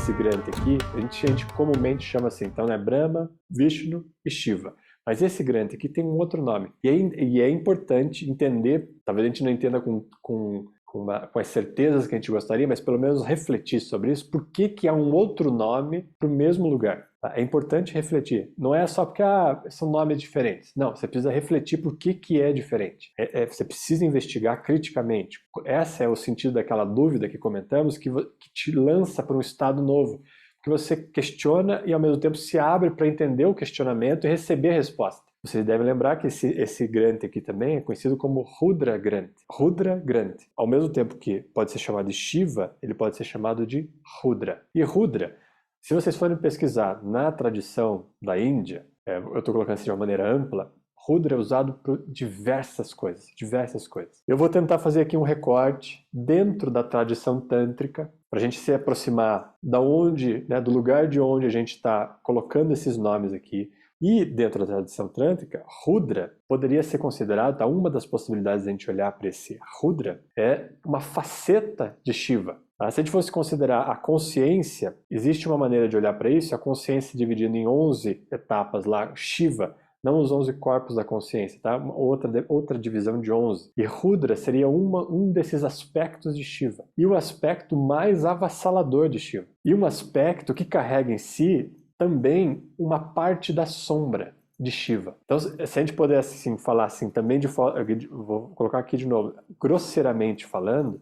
esse Granth aqui, a gente comumente chama assim, então é Brahma, Vishnu e Shiva. Mas esse Granth aqui tem um outro nome. E é importante entender, talvez a gente não entenda com as certezas que a gente gostaria, mas pelo menos refletir sobre isso, por que há um outro nome para o mesmo lugar. Tá? É importante refletir. Não é só porque são nomes diferentes. Não, você precisa refletir por que é diferente. Você precisa investigar criticamente. Esse é o sentido daquela dúvida que comentamos, que te lança para um estado novo. Que você questiona e ao mesmo tempo se abre para entender o questionamento e receber a resposta. Vocês devem lembrar que esse Granth aqui também é conhecido como Rudra Granth. Rudra Granth. Ao mesmo tempo que pode ser chamado de Shiva, ele pode ser chamado de Rudra. E Rudra, se vocês forem pesquisar na tradição da Índia, eu estou colocando assim de uma maneira ampla, Rudra é usado por diversas coisas, diversas coisas. Eu vou tentar fazer aqui um recorte dentro da tradição tântrica, para a gente se aproximar do lugar de onde a gente está colocando esses nomes aqui. E dentro da tradição tântrica, Rudra poderia ser considerado, uma das possibilidades de a gente olhar para esse Rudra, é uma faceta de Shiva. Se a gente fosse considerar a consciência, existe uma maneira de olhar para isso, a consciência dividida em 11 etapas lá, Shiva, não os 11 corpos da consciência, tá? Outra divisão de 11. E Rudra seria um desses aspectos de Shiva. E o aspecto mais avassalador de Shiva. E um aspecto que carrega em si também uma parte da sombra de Shiva. Então, se a gente pudesse assim, falar assim, também vou colocar aqui de novo, grosseiramente falando,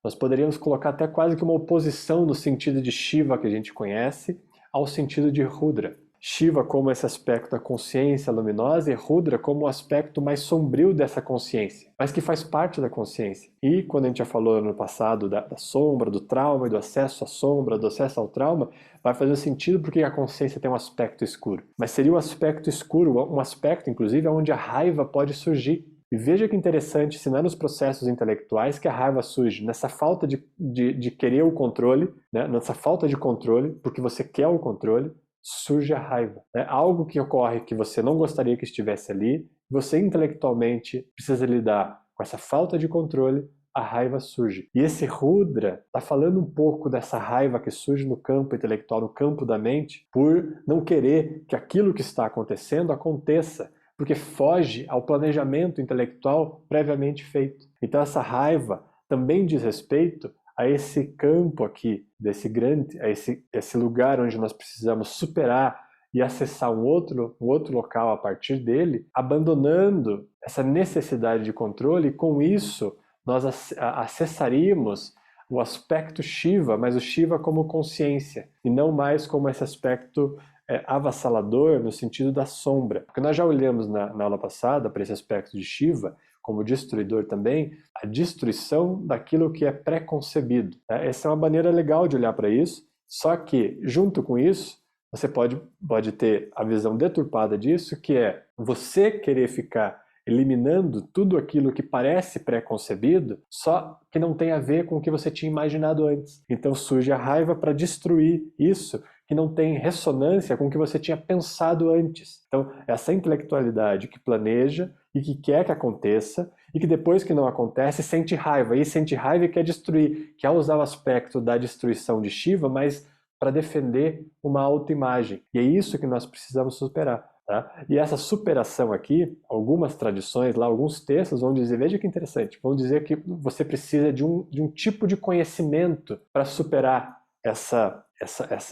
nós poderíamos colocar até quase que uma oposição no sentido de Shiva que a gente conhece ao sentido de Rudra. Shiva como esse aspecto da consciência luminosa e Rudra como o aspecto mais sombrio dessa consciência, mas que faz parte da consciência. E quando a gente já falou no passado da sombra, do trauma e do acesso à sombra, do acesso ao trauma, vai fazer sentido porque a consciência tem um aspecto escuro. Mas seria um aspecto escuro, um aspecto inclusive onde a raiva pode surgir. E veja que interessante, se não é nos processos intelectuais que a raiva surge, nessa falta de querer o controle, né? Nessa falta de controle, porque você quer o controle, surge a raiva. Algo que ocorre que você não gostaria que estivesse ali, você intelectualmente precisa lidar com essa falta de controle, a raiva surge. E esse Rudra está falando um pouco dessa raiva que surge no campo intelectual, no campo da mente, por não querer que aquilo que está acontecendo aconteça, porque foge ao planejamento intelectual previamente feito. Então essa raiva também diz respeito a esse campo aqui, desse grande, a esse lugar onde nós precisamos superar e acessar um outro local a partir dele, abandonando essa necessidade de controle, e com isso nós acessaríamos o aspecto Shiva, mas o Shiva como consciência, e não mais como esse aspecto avassalador no sentido da sombra. Porque nós já olhamos na aula passada para esse aspecto de Shiva, como destruidor também, a destruição daquilo que é pré-concebido. Essa é uma maneira legal de olhar para isso, só que, junto com isso, você pode ter a visão deturpada disso, que é você querer ficar eliminando tudo aquilo que parece pré-concebido, só que não tem a ver com o que você tinha imaginado antes. Então surge a raiva para destruir isso, que não tem ressonância com o que você tinha pensado antes. Então, essa intelectualidade que planeja e que quer que aconteça, e que depois que não acontece, sente raiva. E sente raiva e quer destruir, quer usar o aspecto da destruição de Shiva, mas para defender uma autoimagem. E é isso que nós precisamos superar. Tá? E essa superação aqui, algumas tradições lá, alguns textos vão dizer, veja que interessante, vão dizer que você precisa de um tipo de conhecimento para superar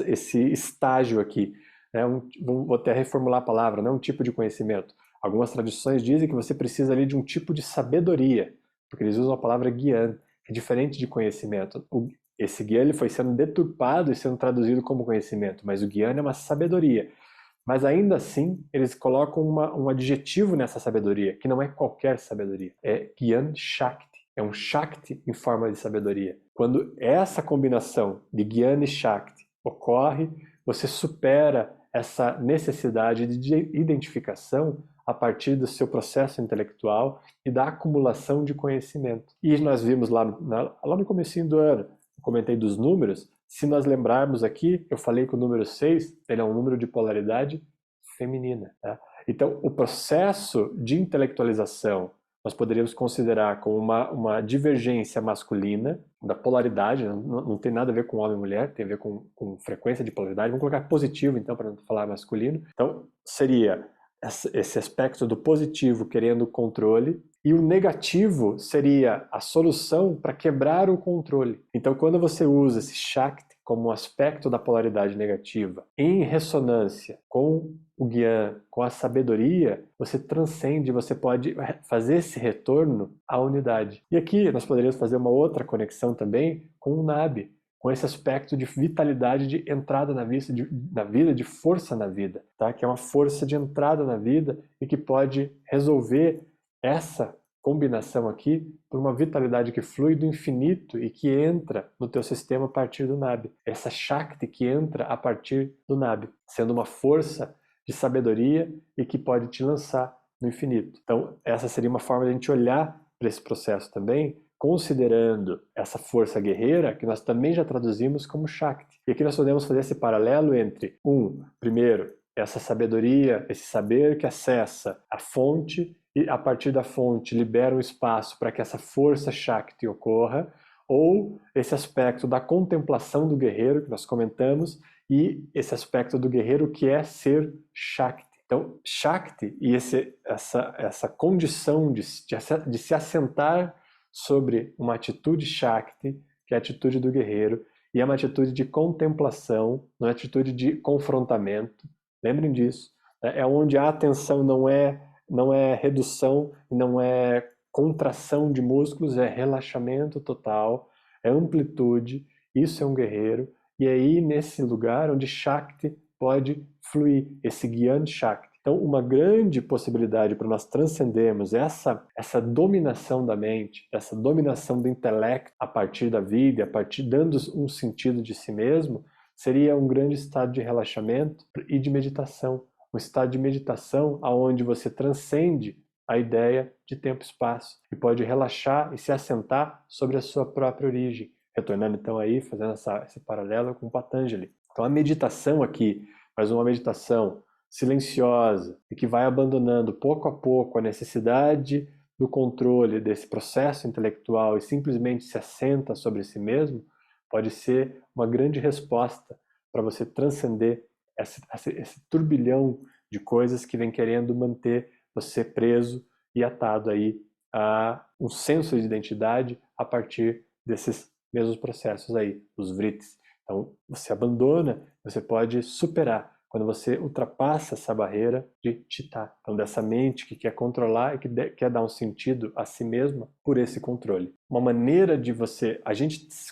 esse estágio aqui. Né? Vou até reformular a palavra, não um tipo de conhecimento. Algumas tradições dizem que você precisa ali de um tipo de sabedoria, porque eles usam a palavra gyan, que é diferente de conhecimento. Esse gyan ele foi sendo deturpado e sendo traduzido como conhecimento, mas o gyan é uma sabedoria. Mas ainda assim, eles colocam um adjetivo nessa sabedoria, que não é qualquer sabedoria, é Gyan Shakti. É um Shakti em forma de sabedoria. Quando essa combinação de Gyan e Shakti ocorre, você supera essa necessidade de identificação a partir do seu processo intelectual e da acumulação de conhecimento. E nós vimos lá no comecinho do ano, eu comentei dos números, se nós lembrarmos aqui, eu falei que o número 6 ele é um número de polaridade feminina. Tá? Então, o processo de intelectualização nós poderíamos considerar como uma divergência masculina, da polaridade, não tem nada a ver com homem e mulher, tem a ver com frequência de polaridade. Vamos colocar positivo, então, para não falar masculino. Então, seria esse aspecto do positivo querendo controle, e o negativo seria a solução para quebrar o controle. Então, quando você usa esse Shakti como um aspecto da polaridade negativa, em ressonância com o Gyan, com a sabedoria, você transcende, você pode fazer esse retorno à unidade. E aqui nós poderíamos fazer uma outra conexão também com o Nabi, com esse aspecto de vitalidade, de entrada na vida, de força na vida, tá? Que é uma força de entrada na vida e que pode resolver essa combinação aqui por uma vitalidade que flui do infinito e que entra no teu sistema a partir do Nabi. Essa Shakti que entra a partir do Nabi, sendo uma força de sabedoria e que pode te lançar no infinito. Então, essa seria uma forma de a gente olhar para esse processo também, considerando essa força guerreira, que nós também já traduzimos como Shakti. E aqui nós podemos fazer esse paralelo entre, primeiro, essa sabedoria, esse saber que acessa a fonte e a partir da fonte libera um espaço para que essa força Shakti ocorra, ou esse aspecto da contemplação do guerreiro que nós comentamos e esse aspecto do guerreiro que é ser Shakti. Então, Shakti e essa condição de se assentar sobre uma atitude Shakti, que é a atitude do guerreiro, e é uma atitude de contemplação, não é atitude de confrontamento. Lembrem disso. É onde a atenção não é redução, não é contração de músculos, é relaxamento total, é amplitude. Isso é um guerreiro. E aí, nesse lugar onde Shakti pode fluir, esse Gyan Shakti. Então, uma grande possibilidade para nós transcendermos essa dominação da mente, essa dominação do intelecto a partir da vida, dando um sentido de si mesmo, seria um grande estado de relaxamento e de meditação. Um estado de meditação onde você transcende a ideia de tempo e espaço e pode relaxar e se assentar sobre a sua própria origem. Retornando então aí, fazendo esse paralelo com Patanjali. Então a meditação aqui, mas uma meditação silenciosa e que vai abandonando pouco a pouco a necessidade do controle desse processo intelectual e simplesmente se assenta sobre si mesmo, pode ser uma grande resposta para você transcender esse turbilhão de coisas que vem querendo manter você preso e atado aí a um senso de identidade a partir desses mesmos processos aí, os vritis. Então, você abandona, você pode superar quando você ultrapassa essa barreira de chitta, então dessa mente que quer controlar e que quer dar um sentido a si mesma por esse controle. Uma maneira de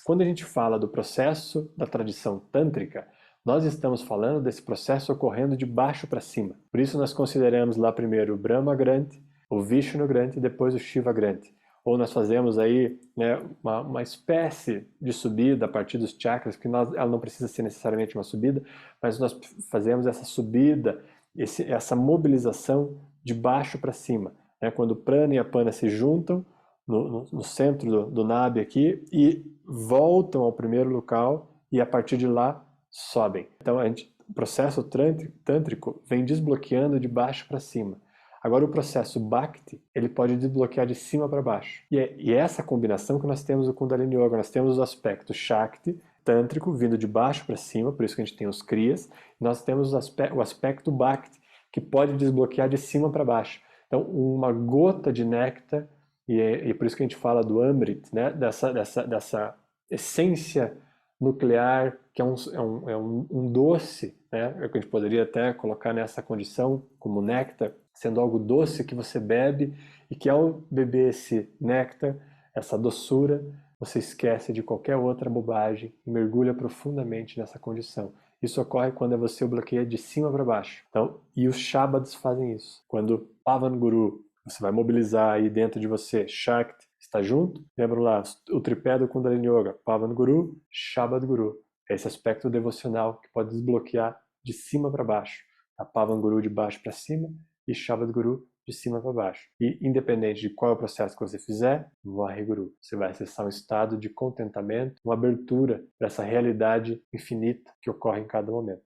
quando a gente fala do processo da tradição tântrica, nós estamos falando desse processo ocorrendo de baixo para cima. Por isso nós consideramos lá primeiro o Brahma Granthi, o Vishnu Granthi e depois o Shiva Granthi. Ou nós fazemos aí, né, uma espécie de subida a partir dos chakras, que ela não precisa ser necessariamente uma subida, mas nós fazemos essa subida, essa mobilização de baixo para cima, né, quando o prana e a pana se juntam no centro do Nabi aqui e voltam ao primeiro local e a partir de lá sobem. Então o processo tântrico vem desbloqueando de baixo para cima. Agora o processo Bhakti, ele pode desbloquear de cima para baixo. E é essa combinação que nós temos o Kundalini Yoga. Nós temos o aspecto Shakti, tântrico, vindo de baixo para cima, por isso que a gente tem os Kriyas. Nós temos o aspecto Bhakti, que pode desbloquear de cima para baixo. Então, uma gota de néctar, e por isso que a gente fala do Amrit, né? dessa essência nuclear, que é um doce, né? Que a gente poderia até colocar nessa condição como néctar, sendo algo doce que você bebe e que ao beber esse néctar, essa doçura, você esquece de qualquer outra bobagem e mergulha profundamente nessa condição. Isso ocorre quando você o bloqueia de cima para baixo. Então, e os Shabads fazem isso. Quando Pavan Guru, você vai mobilizar aí dentro de você Shakti, está junto? Lembra lá, o tripé do Kundalini Yoga, Pavan Guru, Shabad Guru. Esse aspecto devocional que pode desbloquear de cima para baixo. A Pavan Guru de baixo para cima e Shabad Guru de cima para baixo. E independente de qual é o processo que você fizer, Vaheguru. Você vai acessar um estado de contentamento, uma abertura para essa realidade infinita que ocorre em cada momento.